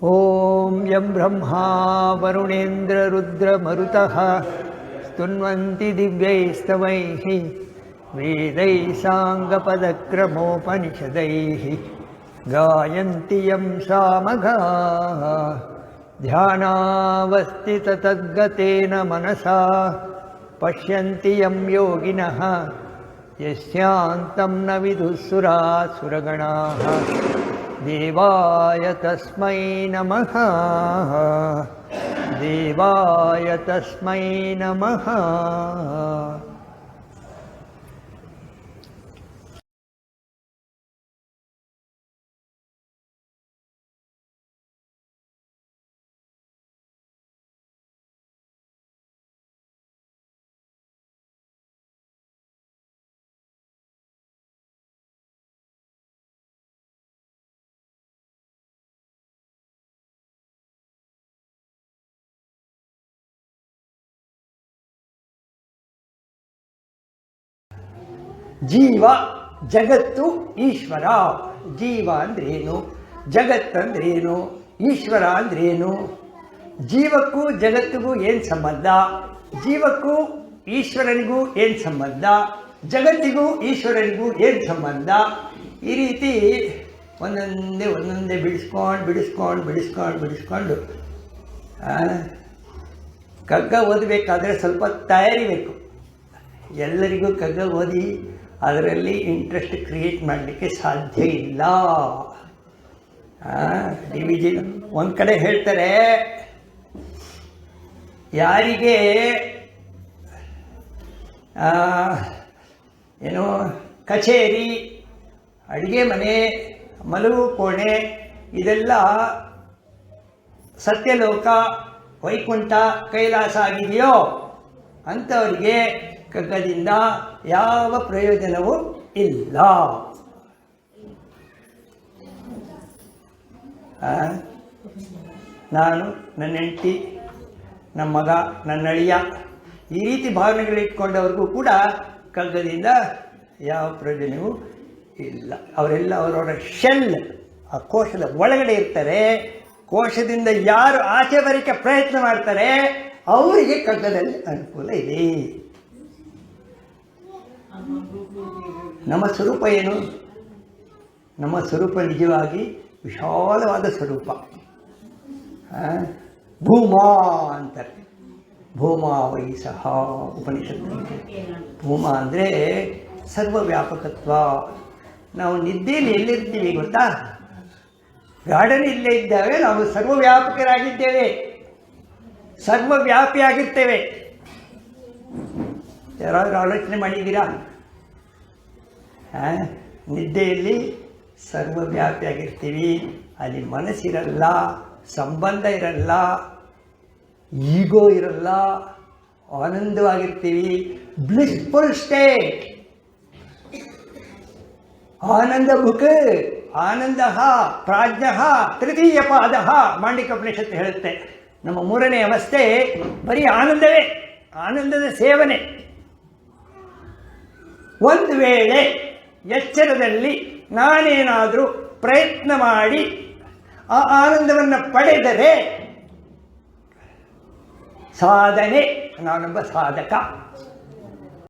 ಓಂ ಯಂ ಬ್ರಹ್ಮಾ ವರುಣೇಂದ್ರ ರುದ್ರ ಮರುತಃ ಸ್ತುನ್ವಂತಿ ದಿವ್ಯೈಸ್ತವೈಃ ವೇದೈಃ ಸಾಂಗಪದಕ್ರಮೋಪನಿಷದೈಃ ಗಾಯಂತಿ ಯಂ ಸಾಮಗಾಃ ಧ್ಯಾನಾವಸ್ಥಿತತದ್ಗತೇನ ಮನಸಾ ಪಶ್ಯಂತಿ ಯಂ ಯೋಗಿನಃ ಯಸ್ಯಾಂತಂ ನ ವಿದುಃಸುರಾಸುರಗಣಾಃ ದೇವಾಯ ತಸ್ಮೈ ನಮಃ ದೇವಾಯ ತಸ್ಮೈ ನಮಃ. ಜೀವ, ಜಗತ್ತು, ಈಶ್ವರ. ಜೀವ ಅಂದ್ರೇನು, ಜಗತ್ತಂದ್ರೇನು, ಈಶ್ವರ ಅಂದ್ರೇನು? ಜೀವಕ್ಕೂ ಜಗತ್ತಿಗೂ ಏನು ಸಂಬಂಧ? ಜೀವಕ್ಕೂ ಈಶ್ವರನಿಗೂ ಏನು ಸಂಬಂಧ? ಜಗತ್ತಿಗೂ ಈಶ್ವರನಿಗೂ ಏನು ಸಂಬಂಧ? ಈ ರೀತಿ ಒಂದೊಂದೇ ಬಿಡಿಸ್ಕೊಂಡು ಕಗ್ಗ ಓದಬೇಕಾದ್ರೆ ಸ್ವಲ್ಪ ತಯಾರಿ ಬೇಕು. ಎಲ್ಲರಿಗೂ ಕಗ್ಗ ಓದಿ ಅದರಲ್ಲಿ ಇಂಟ್ರೆಸ್ಟ್ ಕ್ರಿಯೇಟ್ ಮಾಡಲಿಕ್ಕೆ ಸಾಧ್ಯ ಇಲ್ಲ. ಡಿ ವಿ ಜಿ ಒಂದು ಕಡೆ ಹೇಳ್ತಾರೆ, ಯಾರಿಗೆ ಏನು ಕಚೇರಿ, ಅಡುಗೆ ಮನೆ, ಮಲಗು ಕೋಣೆ ಇದೆಲ್ಲ ಸತ್ಯಲೋಕ, ವೈಕುಂಠ, ಕೈಲಾಸ ಆಗಿದೆಯೋ ಅಂಥವರಿಗೆ ಕಗ್ಗದಿಂದ ಯಾವ ಪ್ರಯೋಜನವೂ ಇಲ್ಲ. ನಾನು, ನನ್ನ ಹೆಂಡತಿ, ನಮ್ಮ ಮಗ, ನನ್ನ ಅಳಿಯ ಈ ರೀತಿ ಭಾವನೆಗಳಿಟ್ಕೊಂಡವ್ರಿಗೂ ಕೂಡ ಕಗ್ಗದಿಂದ ಯಾವ ಪ್ರಯೋಜನವೂ ಇಲ್ಲ. ಅವರೆಲ್ಲ ಅವರವರ ಶೆಲ್, ಆ ಕೋಶದ ಒಳಗಡೆ ಇರ್ತಾರೆ. ಕೋಶದಿಂದ ಯಾರು ಆಚೆ ಬರೋಕ್ಕೆ ಪ್ರಯತ್ನ ಮಾಡ್ತಾರೆ ಅವರಿಗೆ ಕಗ್ಗದಲ್ಲಿ ಅನುಕೂಲ ಇದೆ. ನಮ್ಮ ಸ್ವರೂಪ ಏನು? ನಮ್ಮ ಸ್ವರೂಪ ನಿಜವಾಗಿ ವಿಶಾಲವಾದ ಸ್ವರೂಪ. ಭೂಮಾ ಅಂತಾರೆ. ಭೂಮಾ ವೈ ಸಹ ಉಪನಿಷತ್ತು. ಭೂಮಾ ಅಂದರೆ ಸರ್ವವ್ಯಾಪಕತ್ವ. ನಾವು ನಿದ್ದೆಯಲ್ಲಿ ಎಲ್ಲಿರ್ತೀವಿ ಗೊತ್ತಾ? ಗಾರ್ಡನ್ ಇಲ್ಲೇ ಇದ್ದಾವೆ. ನಾವು ಸರ್ವವ್ಯಾಪಕರಾಗಿದ್ದೇವೆ, ಸರ್ವವ್ಯಾಪಿಯಾಗಿರ್ತೇವೆ. ಯಾರಾದರೂ ಆಲೋಚನೆ ಮಾಡಿದ್ದೀರಾ? ನಿದ್ದೆಯಲ್ಲಿ ಸರ್ವವ್ಯಾಪಿಯಾಗಿರ್ತೀವಿ. ಅಲ್ಲಿ ಮನಸ್ಸಿರಲ್ಲ, ಸಂಬಂಧ ಇರಲ್ಲ, ಈಗೋ ಇರಲ್ಲ, ಆನಂದವಾಗಿರ್ತೀವಿ. Blissful state. ಆನಂದ ಮುಖ ಆನಂದ ಪ್ರಾಜ್ಞ ತೃತೀಯ ಪಾದ ಮಾಂಡಿಕ್ಯೋಪನಿಷತ್ತು ಹೇಳುತ್ತೆ. ನಮ್ಮ ಮೂರನೇ ಅವಸ್ಥೆ ಬರೀ ಆನಂದವೇ, ಆನಂದದ ಸೇವನೆ. ಒಂದು ವೇಳೆ ಎಚ್ಚರದಲ್ಲಿ ನಾನೇನಾದರೂ ಪ್ರಯತ್ನ ಮಾಡಿ ಆ ಆನಂದವನ್ನು ಪಡೆದರೆ ಸಾಧನೆ, ನಾನೊಬ್ಬ ಸಾಧಕ.